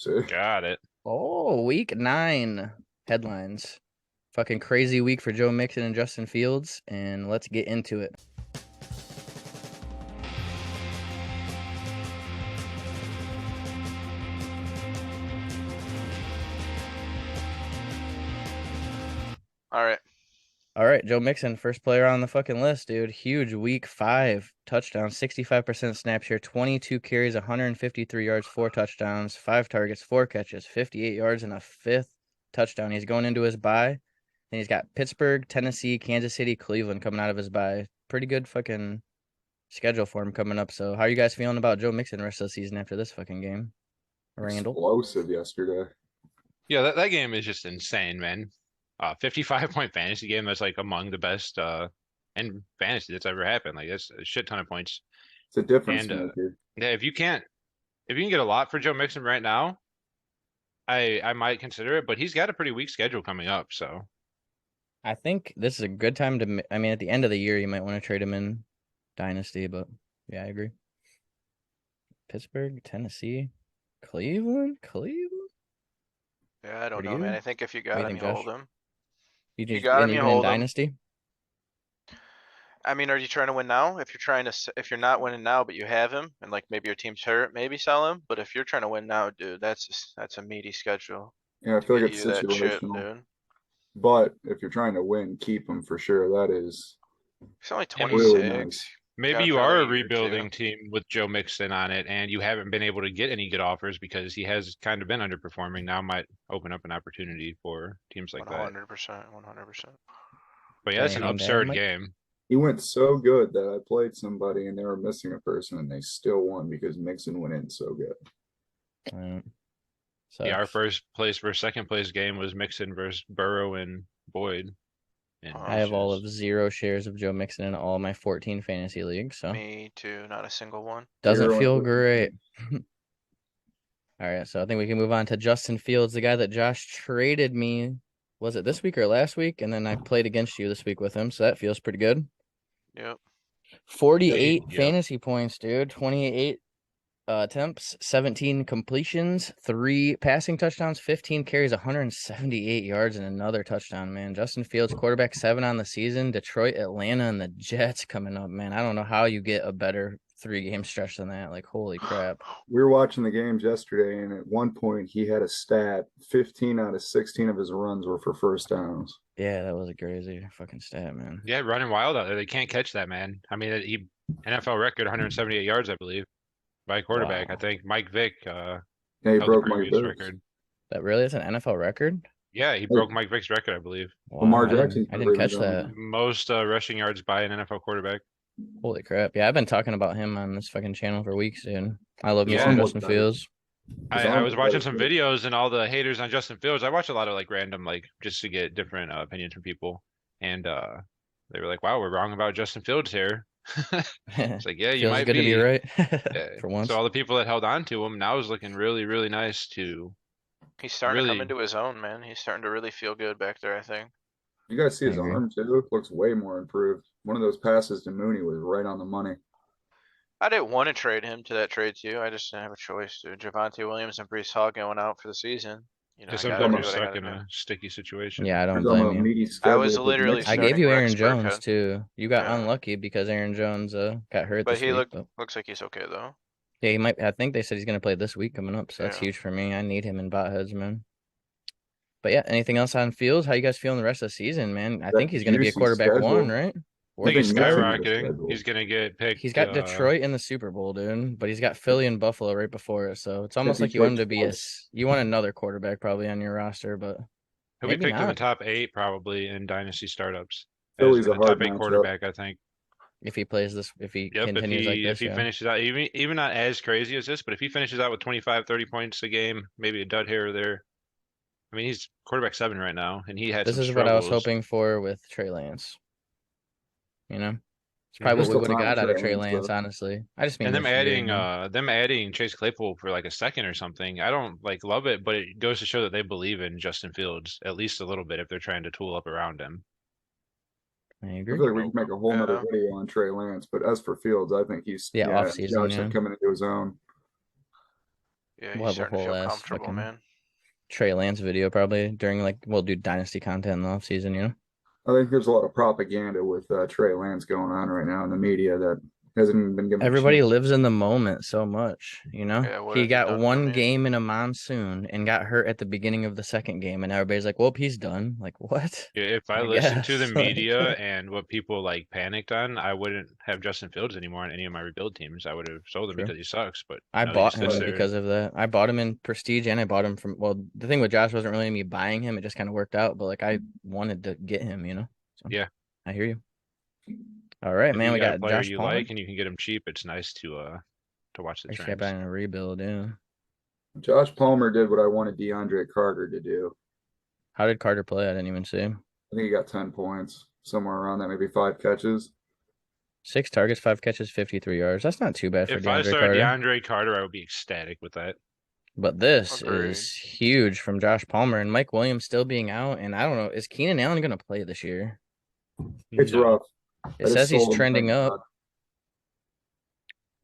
See? Got it. Oh, week 9 headlines. Fucking crazy week for Joe Mixon and Justin Fields, and let's get into it. All All right. right, Joe Mixon, first player on the fucking list, dude. Huge week 5 touchdown, 65% snap share, 22 carries, 153 yards, 4 touchdowns, 5 targets, 4 catches, 58 yards, and a 5th touchdown. He's going into his bye. And he's got Pittsburgh, Tennessee, Kansas City, Cleveland coming out of his bye. Pretty good fucking schedule for him coming up. So how are you guys feeling about Joe Mixon the rest of the season after this fucking game? Randall? Explosive yesterday. Yeah, that game is just insane, man. 55-point fantasy game that's like among the best in fantasy that's ever happened. Like that's a shit ton of points. It's a difference And maker. yeah, if you can get a lot for Joe Mixon right now, I might consider it, but he's got a pretty weak schedule coming up, so I think this is a good time to, I mean, at the end of the year, you might want to trade him in Dynasty, but yeah, I agree. Pittsburgh, Tennessee, Cleveland? Yeah, I don't Pretty know, man. good. I think if you What do got you him, think, you hold Josh? him. You You just, got and him, you even in hold him. Dynasty? I mean, are you trying to win now? If you're not winning now, but you have him, and like maybe your team's hurt, maybe sell him. But if you're trying to win now, dude, that's a meaty schedule Yeah, I to feel get like it's you that chip, situational. dude. But if you're trying to win, keep him for sure. That is He's only And really 26. nice. maybe Got him you for are like a a year or two. rebuilding team with Joe Mixon on it, and you haven't been able to get any good offers because he has kind of been underperforming. Now might open up an opportunity for teams like that. 100%, 100%. But yeah, Got it's an anything to add, absurd Mike? game. He went so good that I played somebody and they were missing a person and they still won because Mixon went in so good. Yeah, our Sucks. first place versus second place game was Mixon versus Burrow and Boyd. And Oh, I have all just- of 0 shares of Joe Mixon in all my 14 fantasy leagues, so Me too, not a single one. doesn't Zero feel and great. All right, so I think we can move on to Justin Fields, the guy that Josh traded me. Was it this week or last week? And then I played against you this week with him, so that feels pretty good. Yep. 48 Yep. fantasy points, dude. 28 attempts, 17 completions, 3 passing touchdowns, 15 carries, 178 yards, and another touchdown, man. Justin Fields, quarterback 7 on the season. Detroit, Atlanta, and the Jets coming up, man. I don't know how you get a better 3-game stretch than that. Like, holy crap. We were watching the games yesterday, and at one point he had a stat 15 out of 16 of his runs were for first downs. Yeah, that was a crazy fucking stat, man. Yeah, running wild out there. They can't catch that, man. I mean, he NFL record 178 yards, I believe, by quarterback. Wow. I think Mike Vick Yeah, he held the broke Mike previous Vick's. record. That really is an NFL record? Yeah, he broke Mike Vick's record, I believe. Wow, Lamar I didn't, Jackson I didn't catch was on that. Most rushing yards by an NFL quarterback. Holy crap. Yeah, I've been talking about him on this fucking channel for weeks, dude. I love me Yeah. some Almost Justin better. Fields. His I arm was was watching better, some too. videos and all the haters on Justin Fields. I watch a lot of like random, like just to get different opinions from people. And they were like, wow, we're wrong about Justin Fields here. It's like, yeah, you Feels might good to be right Yeah. for once. So all the people that held on to him now is looking really, really nice to He's starting to come really. into his own, man. He's starting to really feel good back there, I think. You guys see I his agree. arm too? Looks way more improved. One of those passes to Mooney was right on the money. I didn't want to trade him to that trade to you. I just didn't have a choice, dude. Javonte Williams and Brees Hall going out for the season. You know, Just I some gotta people do are what I stuck gotta in do. a sticky situation. Yeah, I don't Talking blame about you. meaty I was schedule with literally I Mixon. gave starting you Rex Aaron Jones Burkhead. too. You got Yeah. unlucky because Aaron Jones got hurt But this he week. But looks like he's okay though. yeah, he might. I think they said he's gonna play this week coming up, so that's Yeah. huge for me. I need him in bot heads, man. But yeah, anything else on Fields? How you guys feeling the rest of the season, man? I That think he's gonna be a juicy quarterback schedule. 1, right? I think he's Mixon had a skyrocketing. schedule. He's gonna get picked. He's got Detroit in the Super Bowl, dude, but he's got Philly and Buffalo right before it. So it's almost like you want him to be you want another quarterback probably on your roster, but He'll be maybe picked in the not top 8 probably in dynasty startups. Philly's As a in the hard top 8 matchup. quarterback, I think. if he plays this, if he Yep, continues like if this. he Yeah. finishes out even not as crazy as this, but if he finishes out with 25, 30 points a game, maybe a dud here or there. I mean, he's quarterback 7 right now, and he had This some is what I was struggles. hoping for with Trey Lance. You know, it's Mhm. probably what we Still would have time got with out of Trey Trey Lance, Lance, though. honestly. I just mean And this year, you know? them adding Chase Claypool for like a second or something. I don't like love it, but it goes to show that they believe in Justin Fields at least a little bit if they're trying to tool up around him. I I agree. feel like we can make a whole nother Yeah. video on Trey Lance, but as for Fields, I think he's Yeah, off as season, Josh yeah. said, coming into his own. Yeah, We'll he's have a starting to whole feel ass comfortable, fucking man. Trey Lance video probably during like we'll do dynasty content in the off season, you know. I think there's a lot of propaganda with Trey Lance going on right now in the media that hasn't even been given a Everybody chance. lives in the moment so much, you know. Yeah, what He have you got done for one me? game in a monsoon and got hurt at the beginning of the second game, and everybody's like, "Well, he's done." Like, what? Yeah, if I I listened to the guess. Like, media and what people like panicked on, I wouldn't have Justin Fields anymore on any of my rebuild teams. I would have sold him True. because he sucks. But I no, he bought just sits him there. because of that. I bought him in Prestige and I bought him from. Well, the thing with Josh wasn't really me buying him; it just kind of worked out. But like, I wanted to get him, you know. So, Yeah. I hear you. All right, If man. you We got a got player Josh you Palmer. like and you can get him cheap, it's nice to watch the Actually, I trends. buying a rebuild. Yeah. Josh Palmer did what I wanted DeAndre Carter to do. How did Carter play? I didn't even see. I think he got 10 points, somewhere around that, maybe 5 catches. 6 targets, 5 catches, 53 yards. That's not too bad for If I DeAndre started Carter. DeAndre Carter, I would be ecstatic with that. But this Agreed. is huge from Josh Palmer and Mike Williams still being out. And I don't know, is Keenan Allen going to play this year? It's No. rough. It I says just he's sold him, trending thank up, God.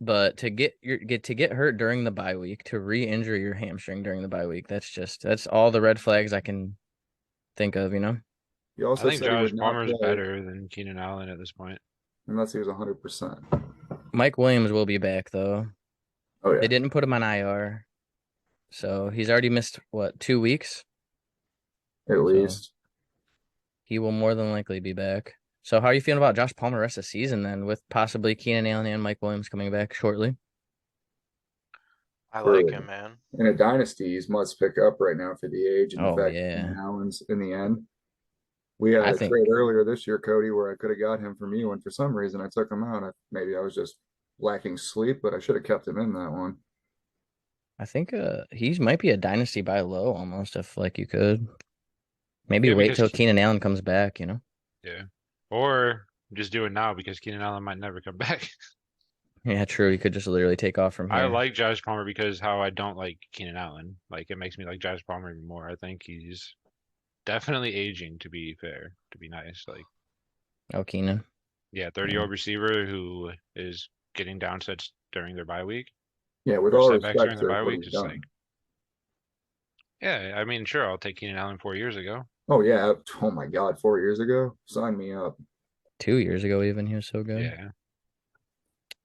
but to get hurt during the bye week, to re-injure your hamstring during the bye week, that's all the red flags I can think of, you know? He I also think said he Josh would not Palmer is play better than Keenan Allen at this point. unless he was 100%. Mike Williams will be back though. Oh yeah, They didn't put him on IR. So he's already missed what, 2 weeks? at least. He will more than likely be back. So how are you feeling about Josh Palmer rest of the season then, with possibly Keenan Allen and Mike Williams coming back shortly? I For- like him, man. In a dynasty, he's must pick up right now for the age and the Oh, fact yeah. that Allen's in the end. We had I a think- trade earlier this year, Cody, where I could have got him from you, and for some reason I took him out. Maybe I was just lacking sleep, but I should have kept him in that one. I think he might be a dynasty buy low almost if like you could. Maybe Yeah, wait because till Keenan Allen comes back, you know? Yeah. Or just do it now because Keenan Allen might never come back. Yeah, true. He could just literally take off from here. I like Josh Palmer because how I don't like Keenan Allen. Like it makes me like Josh Palmer even more. I think he's definitely aging, to be fair, to be nice. Like Keenan. yeah, 30-year-old receiver who is getting downsets during their bye week. Yeah, with Or all setbacks respect during the to bye what week, he's just done. like yeah, I mean sure I'll take Keenan Allen 4 years ago. Oh yeah, oh my God, 4 years ago, sign me up. 2 years ago even, he was so good. Yeah.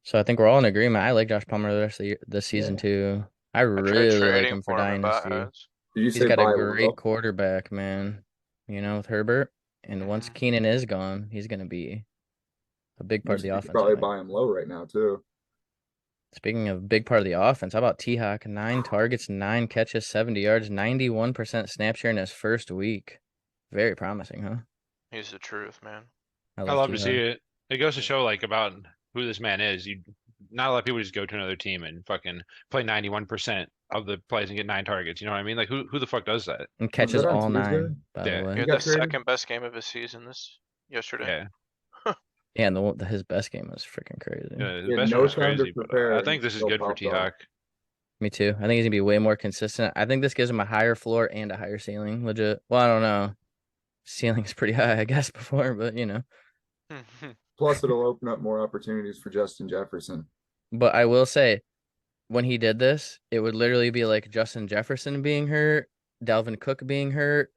So I think we're all in agreement. I like Josh Palmer the rest of this season too. I I tried really like trading him for for him in bot dynasty. odds. Did you He's say got a buy great low? quarterback, man. You know, with Herbert. And once Mhm. Keenan is gone, he's going to be a big part of the You could offense. I probably think. buy him low right now too. Speaking of big part of the offense, how about T-Hawk? 9 targets, 9 catches, 70 yards, 91% snap share in his first week. Very promising, huh? He's the truth, man. I love to T-Hawk. see it. It goes to show like about who this man is. You not a lot of people just go to another team and fucking play 91% of the plays and get 9 targets. You know what I mean? Like who the fuck does that? And catches that on all Tuesday? 9, by Yeah. the way. He had got the traded? second best game of his season yesterday. Yeah. Yeah, and his best game was freaking crazy. The He had best no one was time to crazy, but prepare I and think this is still good for popped off. T-Hawk. Me too. I think he's gonna be way more consistent. I think this gives him a higher floor and a higher ceiling. Legit. Well, I don't know. Ceiling's pretty high, I guess, before, but you know. Plus, it'll open up more opportunities for Justin Jefferson. But I will say, when he did this, it would literally be like Justin Jefferson being hurt, Dalvin Cook being hurt.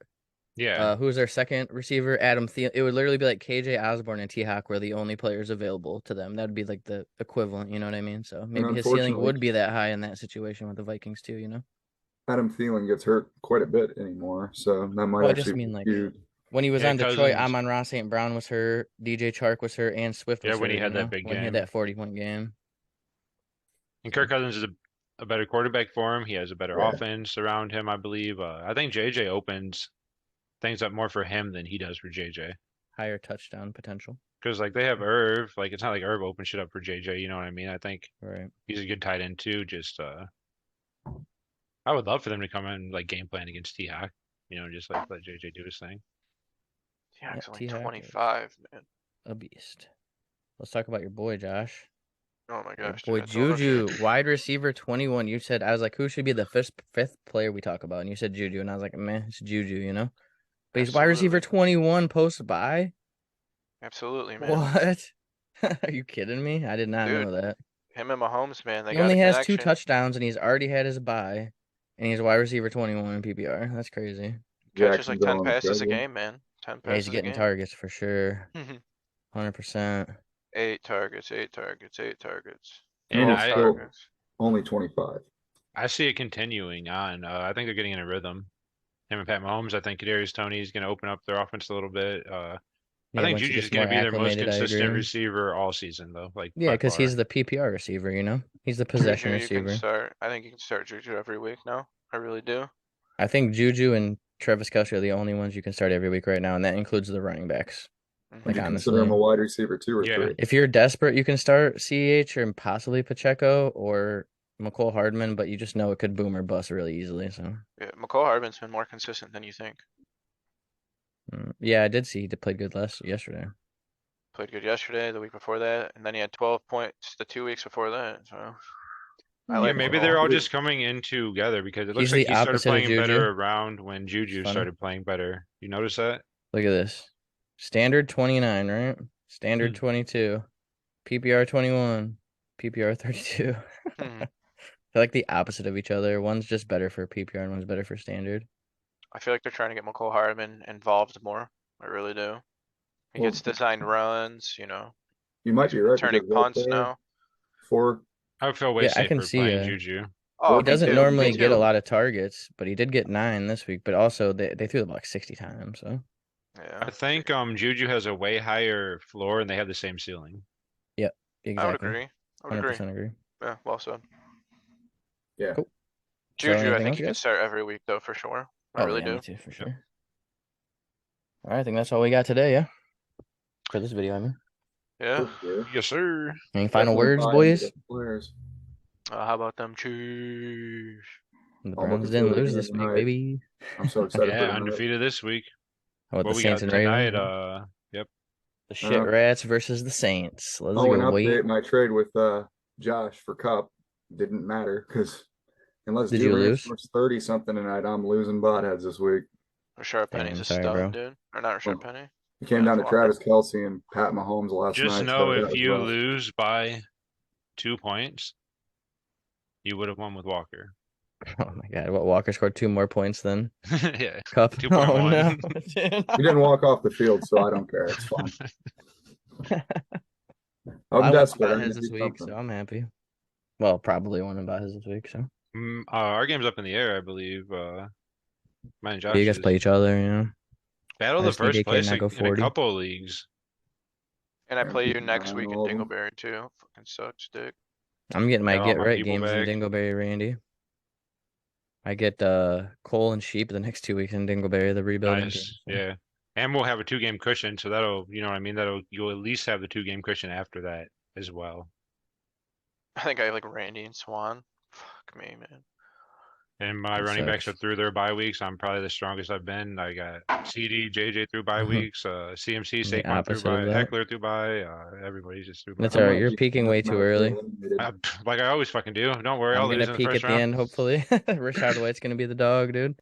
Yeah. Who's their second receiver? Adam Thielen. It would literally be like KJ Osborne and T-Hawk were the only players available to them. That would be like the equivalent, you know what I mean? So maybe his ceiling unfortunately- would be that high in that situation with the Vikings too, you know? Adam Thielen gets hurt quite a bit anymore, so that might Well, I actually just mean, be like, huge. When he was Yeah, on Detroit, Cousins. Amon Ross St. Brown was hurt, DJ Chark was hurt, and Swift was Yeah, hurt. when he had you that know? big When he had game. that 40-point game. And Kirk Cousins is a better quarterback for him. He has a better Yeah. offense around him, I believe. I think JJ opens things up more for him than he does for JJ. Higher touchdown potential. Because like they have Irv, like it's not like Irv opens shit up for JJ. You know what I mean? I think Right. he's a good tight end too. Just I would love for them to come in like game plan against T-Hawk. You know, just like let JJ do his thing. Yeah, it's only T-Hawk is 25, man. A beast. Let's talk about your boy, Josh. Oh my Your gosh. boy dude, I don't know if you- Juju, wide receiver 21. You said, I was like, who should be the fifth player we talk about? And you said Juju. And I was like, man, it's Juju, you know? But he's wide receiver Absolutely. 21 post by. Absolutely, man. What? Are you kidding me? I did not know Dude. that. Him and Mahomes, man, they He got only a has 2 connection. touchdowns and he's already had his bye. And he's wide receiver 21 in PPR. That's crazy. Catches like 10 Jacksonville and passes a Trevor. game, man. 10 Yeah, he's passes a getting game. targets for sure. 100%. 8 targets, 8 targets, 8 targets. And Well, I, still- Targets. Only 25. I see it continuing on. I think they're getting in a rhythm. Him and Pat Mahomes. I think Kadarius Toney is going to open up their offense a little bit. I Yeah, think once he Juju's gets going to more be their most acclimated, I consistent agree. receiver all season, though. Like, Yeah, by because he's far. the PPR receiver, you know? He's the possession Juju, you can receiver. start. I think you can start Juju every week now. I really do. I think Juju and Travis Kelce are the only ones you can start every week right now, and that includes the running backs. Mhm. Would Like, you consider him a honestly. wide receiver 2 or Yeah. 3? If you're desperate, you can start CEH or possibly Pacheco or McCole Hardman, but you just know it could boom or bust really easily. So, Yeah, McCall Hardman's been more consistent than you think. yeah, I did see he played good yesterday. Played good yesterday, the week before that, and then he had 12 points the 2 weeks before that, so. I Yeah, like maybe McCall. they're all just coming in together because it looks He's like the he started opposite of playing Juju. better around when Juju funny. started playing better. You notice that? Look at this. Standard 29, right? Standard 22. PPR 21. PPR 32. Mhm. They're like the opposite of each other. One's just better for PPR and one's better for standard. I feel like they're trying to get McCall Hardman involved more. I really do. He Well, gets designed runs, you know, You might be right. turning because right punts there, now. For I would feel way Yeah, I can safer see playing ya. Juju. Oh, He me doesn't too, normally me get a too. lot of targets, but he did get 9 this week. But also they threw the ball like 60 times. So Yeah, I think Juju has a way higher floor and they have the same ceiling. I would exactly. agree. I would agree. 100% agree. Yeah, well said. yeah. Cool. So Juju, I anything think else, you can guys? start every week though, for sure. I really yeah, do. me too, for sure. All right, I think that's all we got today, yeah? For this video, I mean. Yeah. Yeah. Yes, sir. Any final Definitely words, buy boys? into the players. How about them Chiefs? The I'm Browns looking didn't forward to lose hearing this week, tonight. baby. I'm so excited for Yeah, tonight. undefeated this week. How about What the we Saints got and Ravens? tonight? Yep. The shit rats versus the Saints. Let's Oh, an go. Wait. update. My trade with Josh for Cup didn't matter because unless Did you Julian lose? scores 30 something tonight, I'm losing bot heads this week. Rashard Damn, Penny's a sorry, stud, bro. dude. Or not Rashard Oh. Penny. It came Yeah, down to Walker. Travis Kelce and Pat Mahomes last Just night. know so that if was you rough. lose by 2 points, you would have won with Walker. Oh my god. What, Walker scored 2 more points than Yeah. Cup? 2.1. Oh no. Dude. He didn't walk off the field, so I don't care. It's fine. I I'm went desperate. about I his need this to do week, so something. I'm happy. Well, probably won about his this week, so. Our game's up in the air, I believe. Mine and Yeah, you guys Josh's. play each other, you know. Battle I the just need first AK place not go in a 40. couple of leagues. And I Yeah, play you keep an next eye week on in all of 'em. Dingleberry too. Fucking sucks, dick. I'm getting my Got all get my right people games in back. Dingleberry, Randy. I get Cole and Sheep the next 2 weeks in Dingleberry, the rebuilding Nice. team. So. Yeah. And we'll have a 2-game cushion, so that'll, you know what I mean? You'll at least have the 2-game cushion after that as well. I think I have like Randy and Swan. Fuck me, man. And my That running backs are sucks. through their bye weeks. I'm probably the strongest I've been. I got CD, JJ through bye weeks, CMC, I'm the Saquon through opposite of bye, that. Heckler through bye, everybody's just through That's bye. all right. might You're be peaking way too mathematically early. eliminated. Like I always fucking do. Don't worry, I'll I'm lose gonna in the peak first at the round. end, hopefully. Rashad White's gonna be the dog, dude.